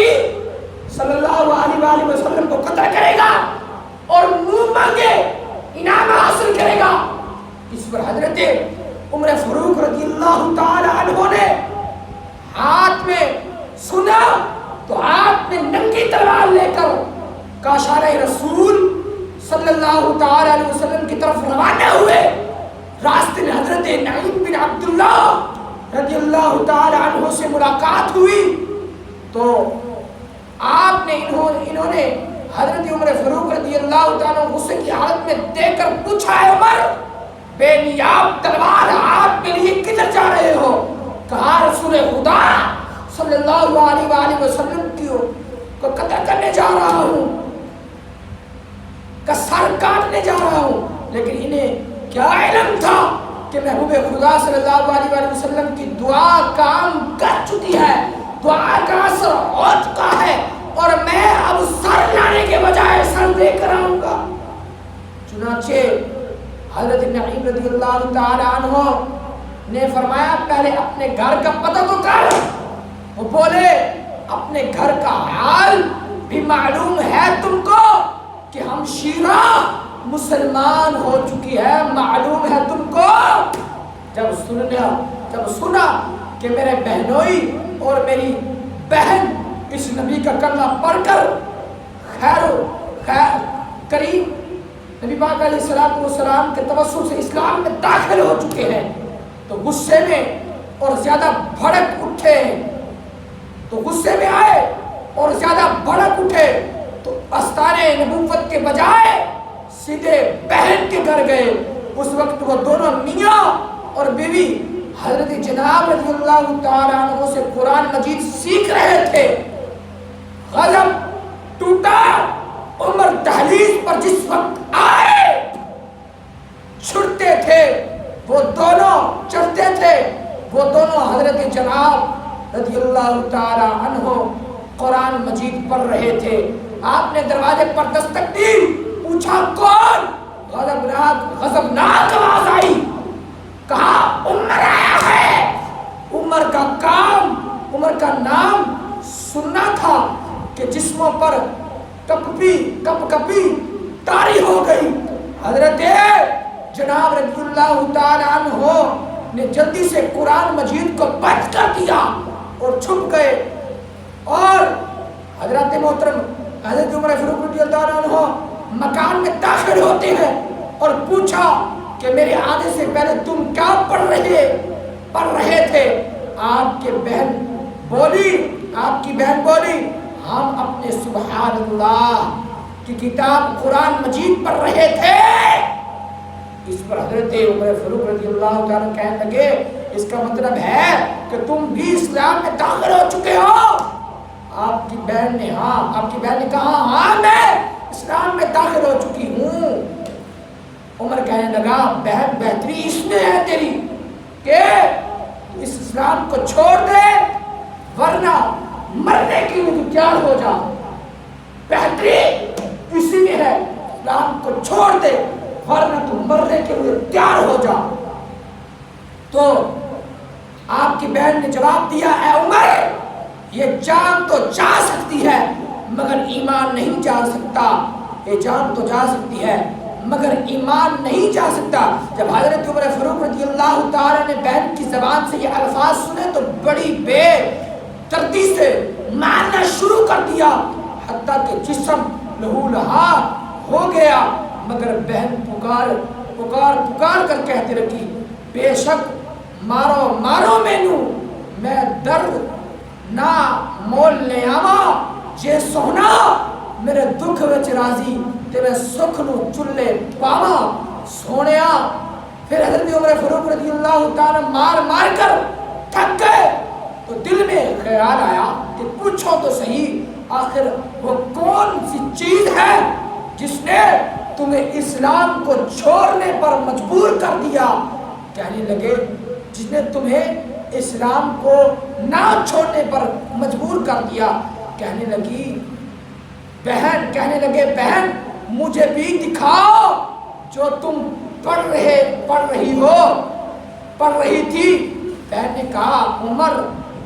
نبی صلی اللہ علیہ وآلہ وسلم کو قتل کرے گا اور منہ مانگے انعام حاصل کرے گا۔ اس پر حضرت عمر فاروق رضی اللہ تعالی عنہ نے ہاتھ میں سنا تو آپ نے ننگی تلوار لے کر کاشانہ رسول صلی اللہ تعالی علیہ وسلم کی طرف روانہ ہوئے۔ راستے میں حضرت نعیم بن عبداللہ رضی اللہ تعالی عنہ سے ملاقات ہوئی تو آپ نے انہوں نے حضرت عمر فاروق رضی اللہ تعالیٰ غصے کی حالت میں دیکھ کر پوچھا، ہے عمر بے نیاب تلوار آپ کے لیے کدھر جا رہے ہو؟ کہا رسول خدا صلی اللہ علیہ وآلہ وسلم کو قتل کرنے جا رہا ہوں، کا سر کاٹنے جا رہا ہوں۔ لیکن انہیں کیا علم تھا کہ محبوب خدا صلی اللہ علیہ وآلہ وسلم کی دعا کام کر چکی ہے، دعا کا اثر ہو چکا ہے، اور میں اب سر لانے کے بجائے سر دے کر آؤں گا۔ چنانچہ حضرت نعیم رضی اللہ تعالی عنہ نے فرمایا پہلے اپنے گھر کا پتہ تو کر۔ وہ بولے اپنے گھر کا حال بھی معلوم ہے تم کو کہ ہمشیرہ مسلمان ہو چکی ہے، معلوم ہے تم کو؟ جب سنا کہ میرے بہنوئی اور میری بہن اس نبی کا کلمہ پڑھ کر خیر قریب نبی پاک علیہ السلام کے توسل سے اسلام میں داخل ہو چکے ہیں تو غصے میں اور زیادہ بھڑک اٹھے، تو غصے میں آئے اور زیادہ بھڑک اٹھے تو آستانِ نبوت کے بجائے سیدھے بہن کے گھر گئے۔ اس وقت وہ دونوں میاں اور بیوی حضرت جناب رضی اللہ تعالیٰ عنہ سے قرآن مجید سیکھ رہے تھے۔ غضب ٹوٹا، عمر دہلیز پر جس وقت آئے چھڑتے تھے وہ دونوں، چڑھتے تھے وہ دونوں، حضرت جناب رضی اللہ تعالیٰ عنہ قرآن مجید پڑھ رہے تھے۔ آپ نے دروازے پر دستک دی، پوچھا کون؟ غضبناک آواز آئی، کہا عمر آیا ہے۔ عمر کا کام، عمر کا نام سننا تھا کہ جسموں پر کپ کپی طاری ہو گئی۔ حضرت جناب رضی اللہ تعالی عنہ نے جلدی سے قرآن مجید کو بند کر دیا اور چھپ گئے، اور حضرت محترم حضرت عمر فاروق رضی اللہ عنہ مکان میں داخل ہوتے ہیں اور پوچھا کہ میرے آنے سے پہلے تم کیا پڑھ رہے تھے؟ آپ کی بہن بولی ہم اپنے سبحان اللہ کی کتاب قرآن مجید پڑھ رہے تھے۔ اس پر حضرت عمر فاروق رضی اللہ تعالیٰ کہنے لگے اس کا مطلب ہے کہ تم بھی اسلام میں داخل ہو چکے ہو؟ آپ کی بہن نے کہا ہاں میں اسلام میں داخل ہو چکی ہوں۔ عمر کہنے لگا بہن بہتری اس میں ہے تیری کہ اس اسلام کو چھوڑ دے ورنہ مرنے کے لیے تیار ہو جا۔ بہتری اسی میں ہے، اسلام کو چھوڑ دے ورنہ تو مرنے کے لیے تیار ہو جا۔ تو آپ کی بہن نے جواب دیا اے عمر یہ جان تو جا سکتی ہے مگر ایمان نہیں جا سکتا، یہ جان تو جا سکتی ہے مگر ایمان نہیں جا سکتا۔ جب حضرت عمر فاروق رضی اللہ تعالیٰ نے بہن کی زبان سے یہ الفاظ سنے تو بڑی بے ترتیب سے مارنا شروع کر دیا حتیٰ کہ جسم لہو لہاب ہو گیا، مگر بہن پکار کر کہتے رہی بے شک مارو مینو میں درد نہ مول لے آوا جے سونا میرے دکھ وچ راضی تے میں سکھ نو چلے پاوا سونیا۔ پھر حضرت عمر فاروق رضی اللہ تعالی مار کر تھک گئے تو دل میں خیال آیا کہ پوچھو تو صحیح آخر وہ کون سی چیز ہے جس نے تمہیں اسلام کو چھوڑنے پر مجبور کر دیا؟ کہنے لگے جس نے تمہیں اسلام کو نہ چھوڑنے پر مجبور کر دیا۔ کہنے لگے بہن مجھے بھی دکھاؤ جو تم پڑھ رہی تھی۔ بہن نے کہا عمر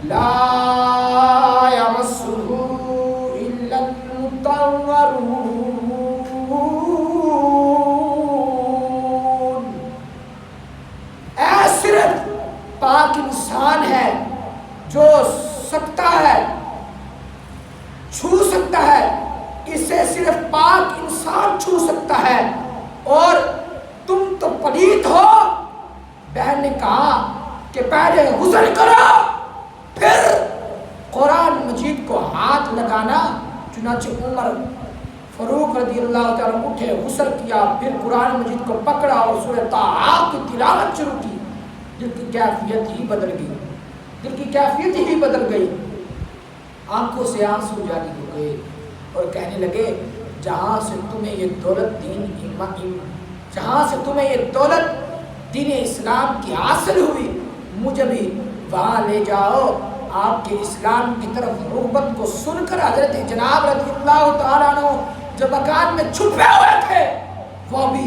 لا یمسہ يطهرون. اے صرف پاک انسان ہے جو سکتا ہے، چھو سکتا ہے، اسے صرف پاک انسان چھو سکتا ہے، اور تم تو پلیت ہو. بہن نے کہا کہ پہلے غسل کرو پھر قرآن مجید کو ہاتھ لگانا. چنانچہ عمر فاروق رضی اللہ تعالیٰ اٹھے، غسل کیا، پھر قرآن مجید کو پکڑا اور سورہ طٰہٰ کی تلاوت شروع کی. دل کی کیفیت ہی بدل گئی، دل کی کیفیت ہی بدل گئی. آنکھوں سے آنسو جاری ہو گئے اور کہنے لگے جہاں سے تمہیں یہ دولت دین اسلام کی حاصل ہوئی، مجھے بھی وہاں لے جاؤ. آپ کے اسلام کی طرف رغبت کو سن کر حضرت جناب رضی اللہ تعالیٰ عنہ جو مکان میں چھپے ہوئے تھے وہ بھی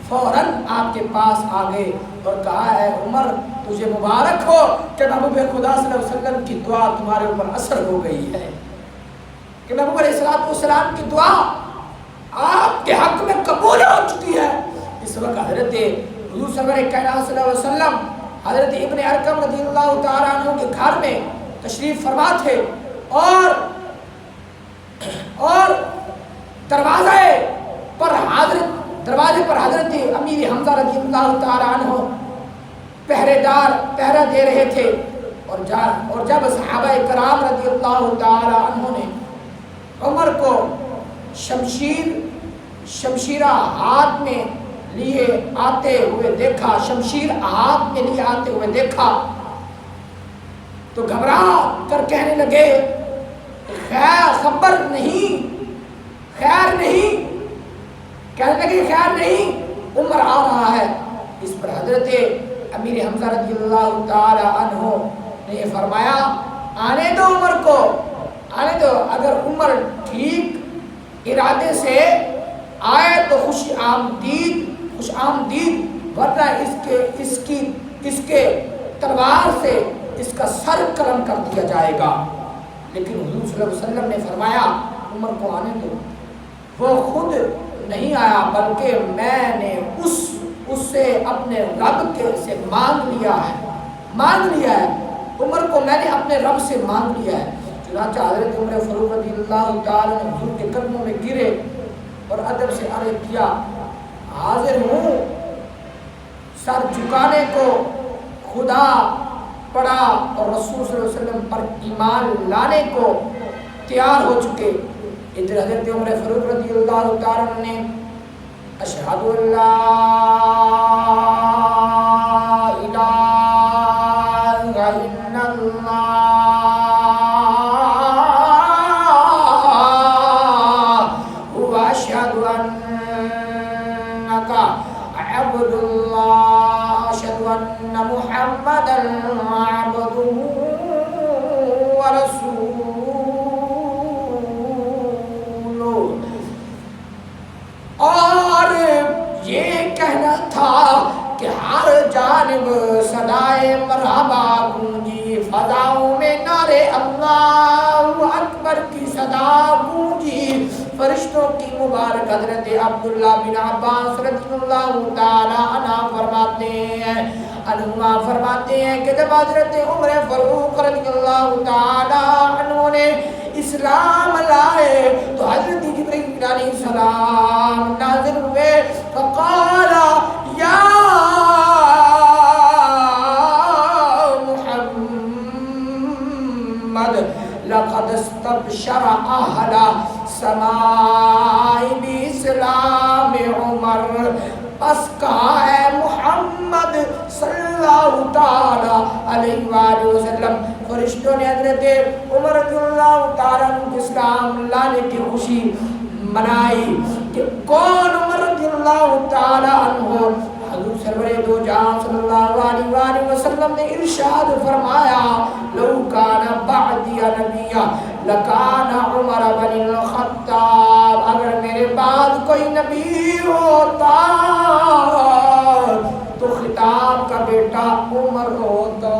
فوراً آپ کے پاس آ گئے اور کہا ہے عمر تجھے مبارک ہو کہ محبوب خدا صلی اللہ علیہ وسلم کی دعا تمہارے اوپر اثر ہو گئی ہے، کہ محبوب علیہ السلام کی دعا آپ کے حق میں قبول ہو چکی ہے. اس وقت حضرت حضور سرور کائنات صلی اللہ علیہ وسلم حضرت ابن ارقم رضی اللہ تعالیٰ عنہ کے گھر میں تشریف فرما تھے اور دروازے پر حضرت امیر حمزہ رضی اللہ تعالیٰ عنہ پہرہ دے رہے تھے. اور جب صحابہ کرام رضی اللہ تعالیٰ عنہ نے عمر کو شمشیرہ ہاتھ میں لیے آتے ہوئے دیکھا، شمشیر ہاتھ میں لیے آتے ہوئے دیکھا تو گھبرا کر کہنے لگے خیر نہیں، کہنے لگے خیر نہیں، عمر آ رہا ہے. اس پر حضرت امیر حمزہ رضی اللہ تعالی عنہ نے یہ فرمایا آنے دو عمر کو، آنے دو. اگر عمر ٹھیک ارادے سے آئے تو خوش آمدید، ورنہ اس کے تلوار سے اس کا سر قلم کر دیا جائے گا. لیکن حضور صلی اللہ علیہ وسلم نے فرمایا عمر کو آنے دو. وہ خود نہیں آیا بلکہ میں نے اس سے اپنے رب سے مانگ لیا ہے. عمر کو میں نے اپنے رب سے مانگ لیا ہے. چنانچہ حضرت عمر فاروق رضی اللہ تعالیٰ عنہ حضور کے قدموں میں گرے اور ادب سے عرض کیا حاضر ہوں. سر جھکانے کو خدا پڑا اور رسول صلی اللہ علیہ وسلم پر ایمان لانے کو تیار ہو چکے. ادھر حضرت عمر فاروق رضی اللہ تعالیٰ عنہ نے اشہد ان لا الہ الا اللہ واشہد انک عبد اللہ اشہد ان محمدا عبدہ ورسولہ. اور یہ کہنا تھا کہ ہر جانب صدائے مرحبا گونجی، فضاؤں میں نعرے اللہ اکبر کی صدا گونجی. فرشتوں کی مبارک حضرت عبداللہ بن عباس رضی اللہ تعالی عنہ فرماتے ہیں کہ جب حضرت عمر فاروق رضی اللہ تعالی عنہ نے اسلام لائے تو حضرت جبرائیل علیہ السلام نازل ہوئے. فقال یا محمد لقد استبشر اہل سماء باسلام عمر. پس کہا ہے محمد صلی اللہ تعالی علیہ وآلہ وسلم فرشتوں نے حضرت عمر رضی اللہ تعالیٰ عنہ کے اسلام لانے کی خوشی منائی. کہ کون عمر رضی اللہ تعالیٰ عنہ؟ حضور سرور دو جہاں صلی اللہ علیہ وآلہ وسلم نے ارشاد فرمایا لو کان بعدی نبیہ لکان عمر بن الخطاب. اگر میرے بعد کوئی نبی ہوتا تو خطاب کا بیٹا عمر ہوتا.